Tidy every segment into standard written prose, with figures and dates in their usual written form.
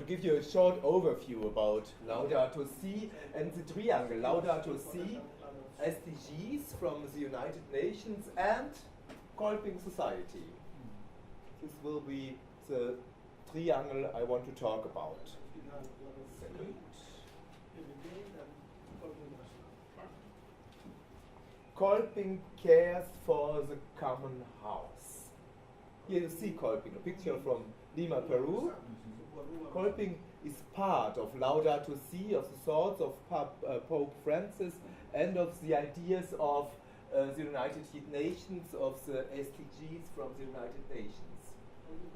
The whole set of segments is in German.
give you a short overview about Laudato Si and the triangle Laudato Si, SDGs from the United Nations and Kolping Society. This will be the triangle I want to talk about. Second. Kolping cares for the common house. Here you see Kolping, a picture from Lima, Peru. Kolping is part of Laudato Si, of the thoughts of Pope Francis, and of the ideas of the United Nations, of the SDGs from the United Nations.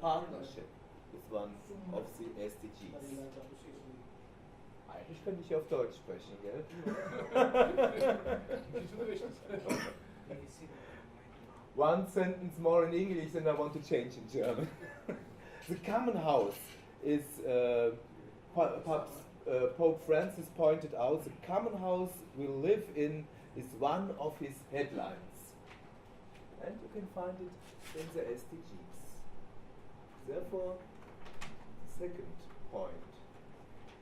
Partnership is one of the SDGs. Eigentlich könnte ich auf Deutsch sprechen, gell? One sentence more in English, then I want to change in German. The common house is, Pope Francis pointed out, the common house we live in is one of his headlines. And you can find it in the SDGs. Therefore, second point.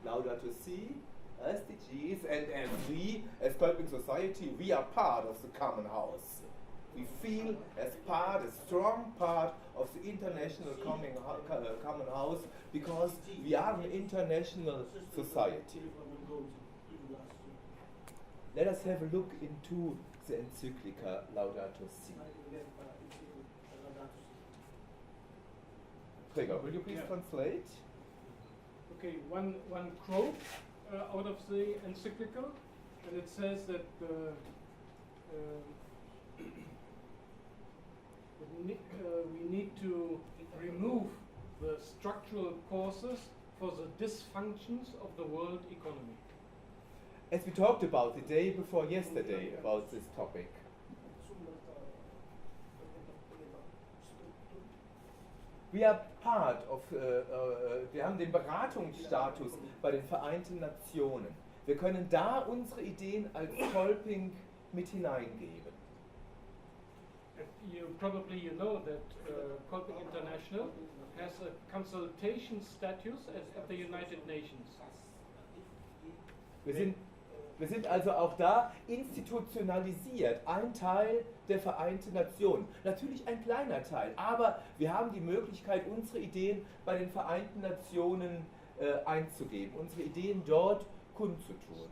Laudato Si, SDGs, and as we, as Kolping Society, we are part of the common house. We feel as part, a strong part of the international common house, because we are an international society. Let us have a look into the encyclica Laudato Si. Gregor, will you please translate? Okay, one quote out of the encyclical, and it says that we need to remove the structural causes for the dysfunctions of the world economy. As we talked about the day before yesterday about this topic. We are part of, wir haben den Beratungsstatus bei den Vereinten Nationen. Wir können da unsere Ideen als Kolping mit hineingeben. You know that Kolping International has a consultation status at the United Nations. Wir sind also auch da institutionalisiert, ein Teil der Vereinten Nationen. Natürlich ein kleiner Teil, aber wir haben die Möglichkeit, unsere Ideen bei den Vereinten Nationen einzugeben, unsere Ideen dort kundzutun.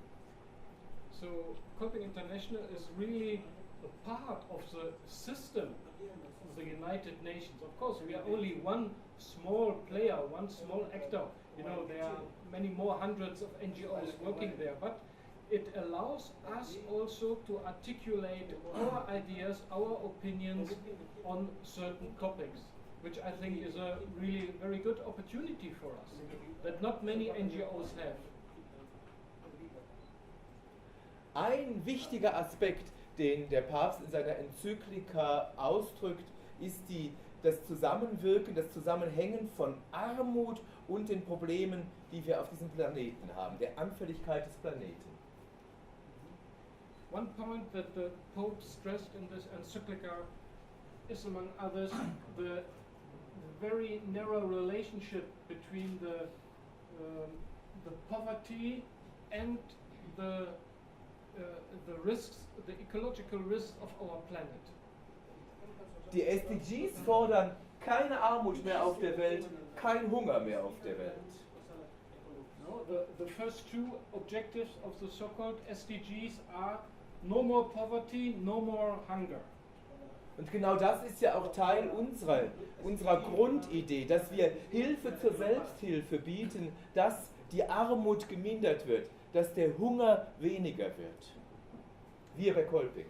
So Kolping International is really a part of the system of the United Nations. Of course, we are only one small player, one small actor. You know, there are many more hundreds of NGOs working there, but it allows us also to articulate our ideas, our opinions on certain topics, which I think is a really very good opportunity for us, that not many NGOs have. Ein wichtiger Aspekt, den der Papst in seiner Enzyklika ausdrückt, ist das Zusammenwirken, das Zusammenhängen von Armut und den Problemen, die wir auf diesem Planeten haben, der Anfälligkeit des Planeten. One point that the Pope stressed in this encyclica is, among others, the very narrow relationship between the poverty and the risks, the ecological risks of our planet. Die SDGs fordern keine Armut mehr auf der Welt, kein Hunger mehr auf der Welt. No, the first two objectives of the so-called SDGs are no more poverty, no more hunger. Und genau das ist ja auch Teil unserer Grundidee, dass wir Hilfe zur Selbsthilfe bieten, dass die Armut gemindert wird, dass der Hunger weniger wird. Wir bei Kolping.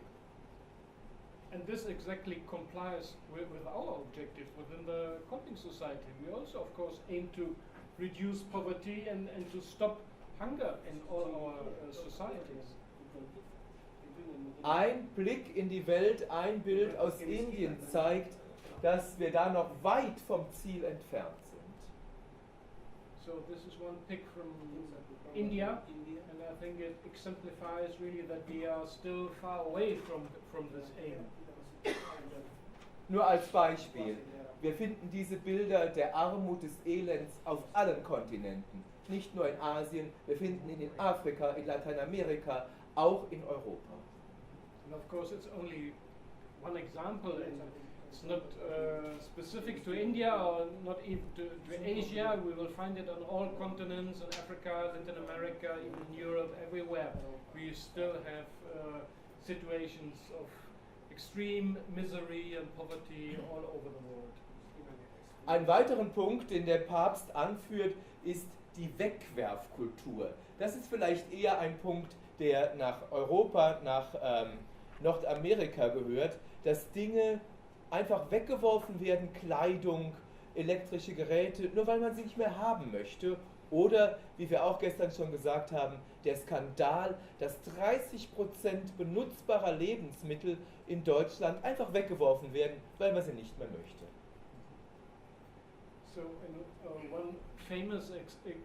And this exactly complies with our objective within the Kolping Society. We also, of course, aim to reduce poverty and to stop hunger in all our societies. Ein Blick in die Welt, ein Bild aus Indien zeigt, dass wir da noch weit vom Ziel entfernt sind. So this is one pic from India, and I think it exemplifies really that we are still far away from this aim. Nur als Beispiel. wir finden diese Bilder der Armut, des Elends auf allen Kontinenten. Nicht nur in Asien, wir finden ihn in Afrika, in Lateinamerika, auch in Europa. And of course it's only one example, and it's not specific to India or not even to Asia. We will find it on all continents, in Africa, Latin America, even in Europe, everywhere. We still have situations of extreme misery and poverty all over the world. Ein weiteren Punkt, den der Papst anführt, ist die Wegwerfkultur. Das ist vielleicht eher ein Punkt, der nach Europa, nach Nordamerika gehört, dass Dinge einfach weggeworfen werden, Kleidung, elektrische Geräte, nur weil man sie nicht mehr haben möchte. Oder, wie wir auch gestern schon gesagt haben, der Skandal, dass 30% benutzbarer Lebensmittel in Deutschland einfach weggeworfen werden, weil man sie nicht mehr möchte. So, one famous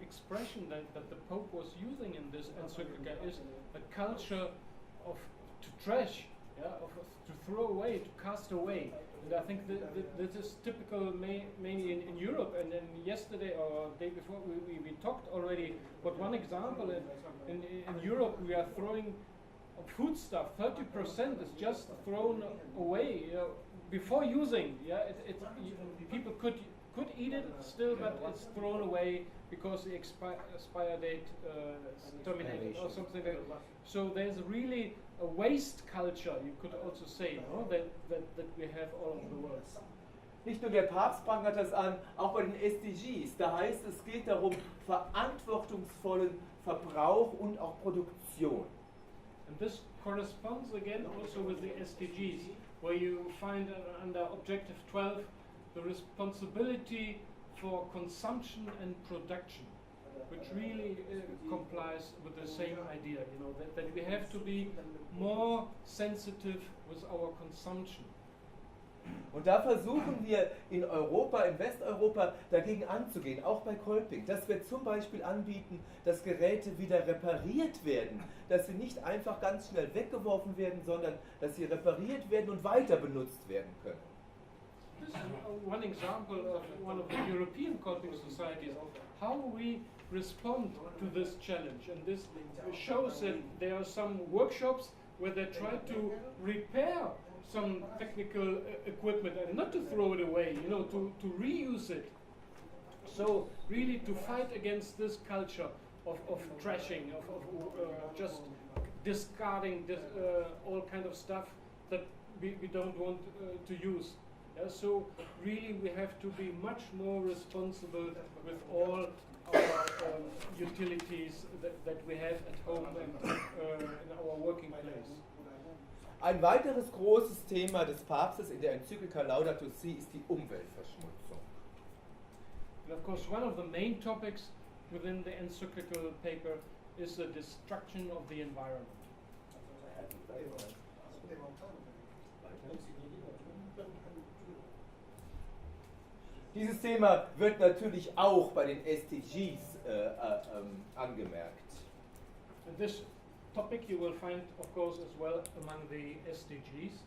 expression that the Pope was using in this encyclica is a culture of to trash, to throw away, to cast away. And I think that is typical mainly in Europe. And then yesterday or day before we talked already about one example. In Europe we are throwing food stuff. 30% is just thrown away before using. People could eat it still, but it's thrown away because the expire date is terminated or something like that. So there's really a waste culture, you could also say, no? that we have all over the world. Nicht nur der Papst prangert das an, auch bei den SDGs. Da heißt es, geht darum, verantwortungsvollen Verbrauch und auch Produktion. And this corresponds again also with the SDGs, where you find under Objective 12 the responsibility for consumption and production, which really complies with the same idea, that we have to be more sensitive with our consumption. Und da versuchen wir in Europa, in Westeuropa, dagegen anzugehen, auch bei Kolping, dass wir zum Beispiel anbieten, dass Geräte wieder repariert werden, dass sie nicht einfach ganz schnell weggeworfen werden, sondern dass sie repariert werden und weiter benutzt werden können. This is one example of one of the European Kolping societies, how we respond to this challenge. And this shows that there are some workshops where they try to repair some technical equipment and not to throw it away, to reuse it. So really to fight against this culture of trashing, of just discarding all kind of stuff that we don't want to use. So really we have to be much more responsible with all our utilities that we have at home and in our working place. Ein weiteres großes Thema des Papstes in der Enzyklika Laudato Si ist die Umweltverschmutzung. And of course one of the main topics within the encyclical paper is the destruction of the environment. Dieses Thema wird natürlich auch bei den SDGs angemerkt. And this topic you will find, of course, as well among the SDGs.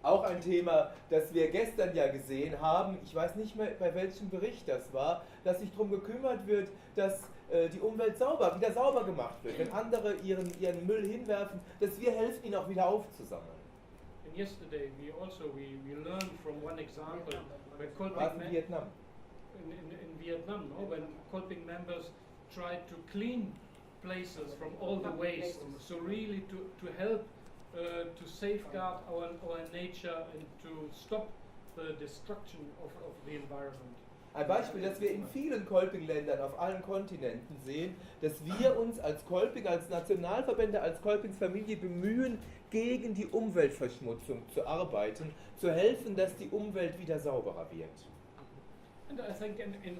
Auch ein Thema, das wir gestern ja gesehen haben, ich weiß nicht mehr, bei welchem Bericht das war, dass sich darum gekümmert wird, dass die Umwelt wieder sauber gemacht wird. Wenn andere ihren Müll hinwerfen, dass wir helfen, ihn auch wieder aufzusammeln. And yesterday we learned from one example where in Vietnam. In Vietnam, when Kolping members tried to clean places from all the waste, so really to help to safeguard our nature and to stop the destruction of the environment. Ein Beispiel, das wir in vielen Kolping-Ländern auf allen Kontinenten sehen, dass wir uns als Kolping, als Nationalverbände, als Kolpingsfamilie bemühen, gegen die Umweltverschmutzung zu arbeiten, zu helfen, dass die Umwelt wieder sauberer wird. And I think in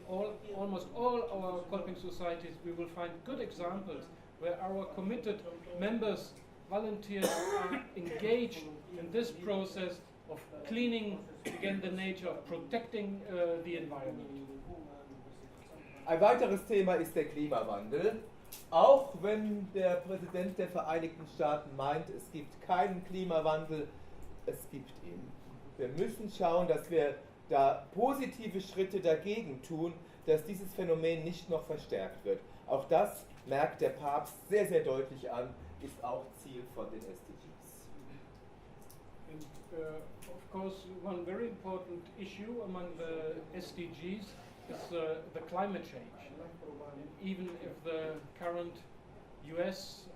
almost all our Kolping societies we will find good examples where our committed members, volunteers are engaged in this process of cleaning again the nature, of protecting the environment. Ein weiteres Thema ist der Klimawandel. Auch wenn der Präsident der Vereinigten Staaten meint, es gibt keinen Klimawandel, es gibt ihn. Wir müssen schauen, dass wir da positive Schritte dagegen tun, dass dieses Phänomen nicht noch verstärkt wird. Auch das merkt der Papst sehr, sehr deutlich an, ist auch Ziel von den SDGs. And, of course, one very important issue among the SDGs is the climate change. And even if the current US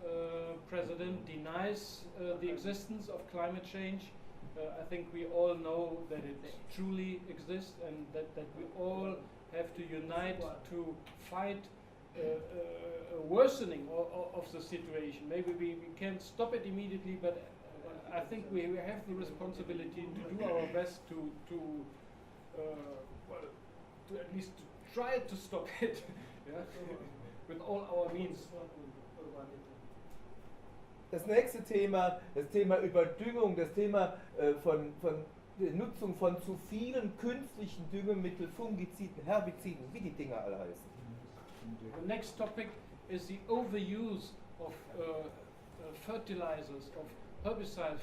president denies the existence of climate change, I think we all know that it truly exists and that we all have to unite to fight a worsening of the situation. Maybe we can't stop it immediately, but I think we have the responsibility to do our best to at least try to stop it, yeah? With all our means. Das nächste Thema, das Thema Überdüngung, das Thema von der Nutzung von zu vielen künstlichen Düngemitteln, Fungiziden, Herbiziden, wie die Dinger alle heißen. The next topic is the overuse of fertilizers, of herbicides,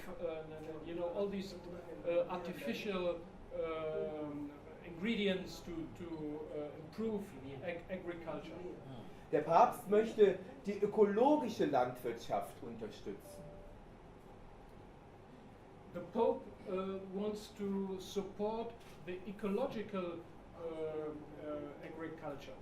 you know, all these artificial ingredients to improve agriculture. Der Papst möchte die ökologische Landwirtschaft unterstützen. The Pope wants to support the ecological agriculture.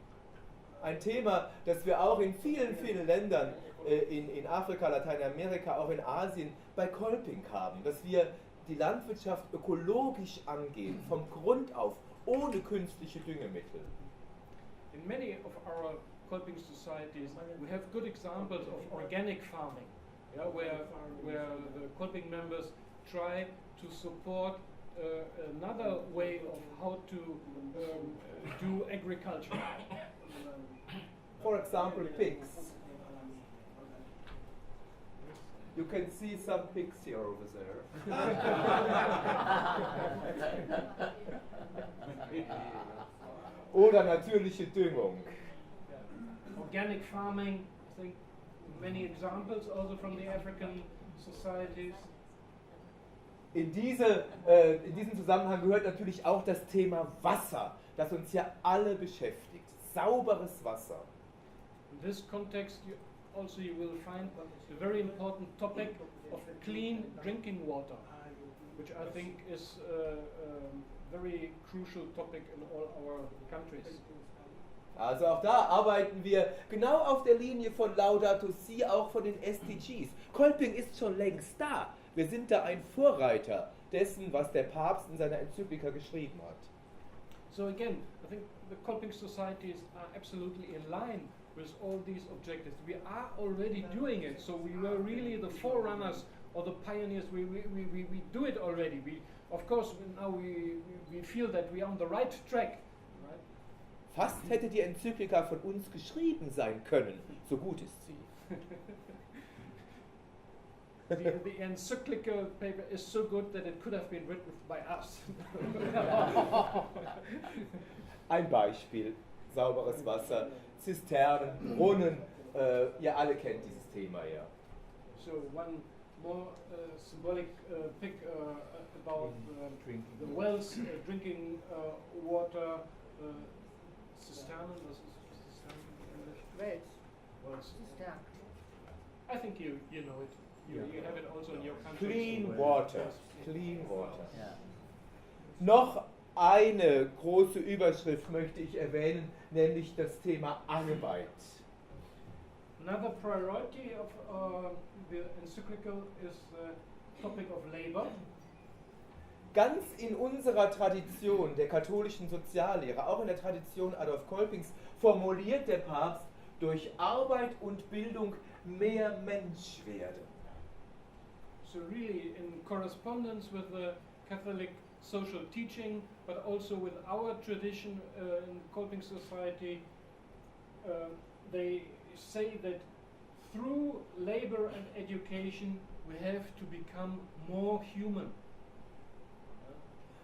Ein Thema, das wir auch in vielen, vielen Ländern, in Afrika, Lateinamerika, auch in Asien, bei Kolping haben, dass wir die Landwirtschaft ökologisch angehen, vom Grund auf, ohne künstliche Düngemittel. In many of our Kolping societies, we have good examples of organic farming, yeah, where the Kolping members try to support another way of how to do agriculture. For example, pigs. You can see some pigs here over there. Oder natürliche Düngung. Organic farming, I think many examples also from the African societies. In diesem Zusammenhang gehört natürlich auch das Thema Wasser, das uns ja alle beschäftigt. Sauberes Wasser. In this context, you will find the very important topic of clean drinking water, which I think is a very crucial topic in all our countries. Also auch da arbeiten wir genau auf der Linie von Laudato Si, auch von den SDGs. Kolping ist schon längst da. Wir sind da ein Vorreiter dessen, was der Papst in seiner Enzyklika geschrieben hat. So again, I think the Kolping societies are absolutely in line with all these objectives. We are already doing it, so we were really the forerunners or the pioneers. We do it already. Of course, now we feel that we are on the right track. Fast hätte die Enzyklika von uns geschrieben sein können, so gut ist sie. The encyclical paper is so good that it could have been written by us. Ein Beispiel, sauberes Wasser, Zisternen, Brunnen, ihr alle kennt dieses Thema ja. So one more symbolic pic about the wells, drinking water, Zisternen, was ist Zisternen in English? Wells. I think you know it. You have it also in your country. Clean water. Clean water. Yeah. Noch eine große Überschrift möchte ich erwähnen, nämlich das Thema Arbeit. Another priority of the encyclical is the topic of labor. Ganz in unserer Tradition der katholischen Soziallehre, auch in der Tradition Adolf Kolpings, formuliert der Papst: durch Arbeit und Bildung mehr Mensch werden. So really in correspondence with the Catholic social teaching, but also with our tradition in Kolping society, they say that through labor and education we have to become more human.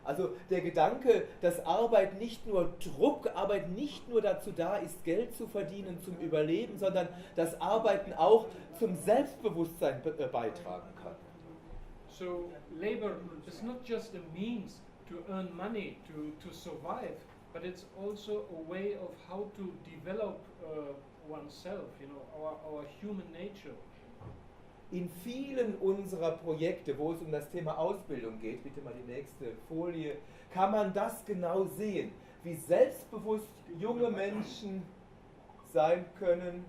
Also der Gedanke, dass Arbeit nicht nur Arbeit nicht nur dazu da ist, Geld zu verdienen zum Überleben, sondern dass Arbeiten auch zum Selbstbewusstsein beitragen kann. So labor is not just a means earn money, to survive, but it's also a way of how to develop oneself, you know, our human nature. In vielen unserer Projekte, wo es um das Thema Ausbildung geht, bitte mal die nächste Folie, kann man das genau sehen, wie selbstbewusst junge Menschen sein können,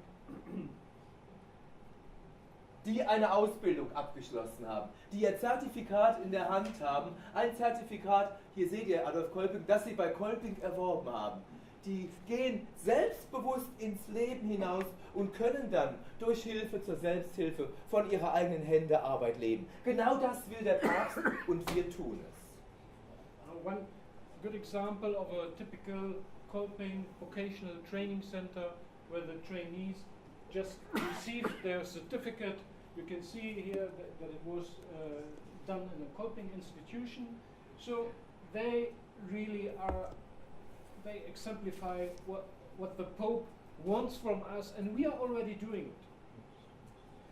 die eine Ausbildung abgeschlossen haben, die ihr Zertifikat in der Hand haben, ein Zertifikat, hier seht ihr Adolf Kolping, das sie bei Kolping erworben haben. Die gehen selbstbewusst ins Leben hinaus und können dann durch Hilfe zur Selbsthilfe von ihrer eigenen Hände Arbeit leben. Genau das will der Papst und wir tun es. One good example of a typical Kolping vocational training center where the trainees just received their certificate. You can see here that it was done in a Kolping institution. So they really are, they exemplify what the Pope wants from us, and we are already doing it.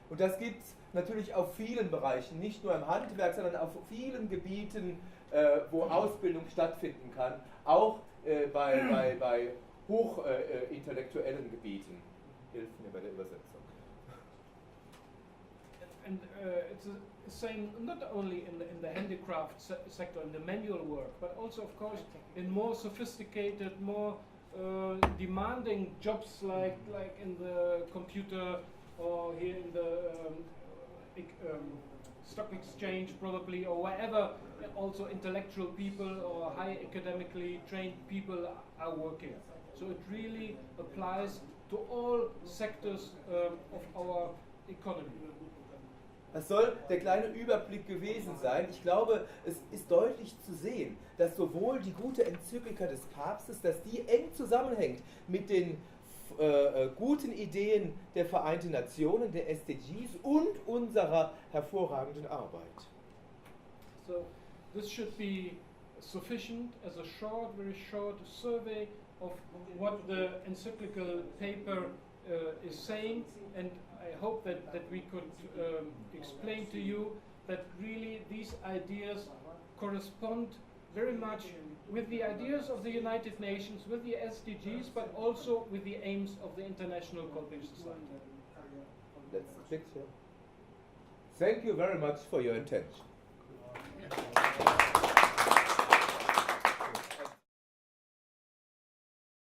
Und das gibt es natürlich auf vielen Bereichen, nicht nur im Handwerk, sondern auf vielen Gebieten, wo Ausbildung stattfinden kann, auch bei hochintellektuellen Gebieten. Hilf mir bei der Übersetzung. And it's the same not only in the handicraft sector, in the manual work, but also, of course, in more sophisticated, more demanding jobs like in the computer or here in the stock exchange probably, or wherever also intellectual people or high academically trained people are working. So it really applies to all sectors of our economy. Das soll der kleine Überblick gewesen sein. Ich glaube, es ist deutlich zu sehen, dass sowohl die gute Enzyklika des Papstes, dass die eng zusammenhängt mit den guten Ideen der Vereinten Nationen, der SDGs und unserer hervorragenden Arbeit. So this should be sufficient as a short, very short survey of what the encyclical paper is saying, and I hope that we could explain to you that really these ideas correspond very much with the ideas of the United Nations, with the SDGs, but also with the aims of the International Kolping Society. That's the picture. Thank you very much for your attention.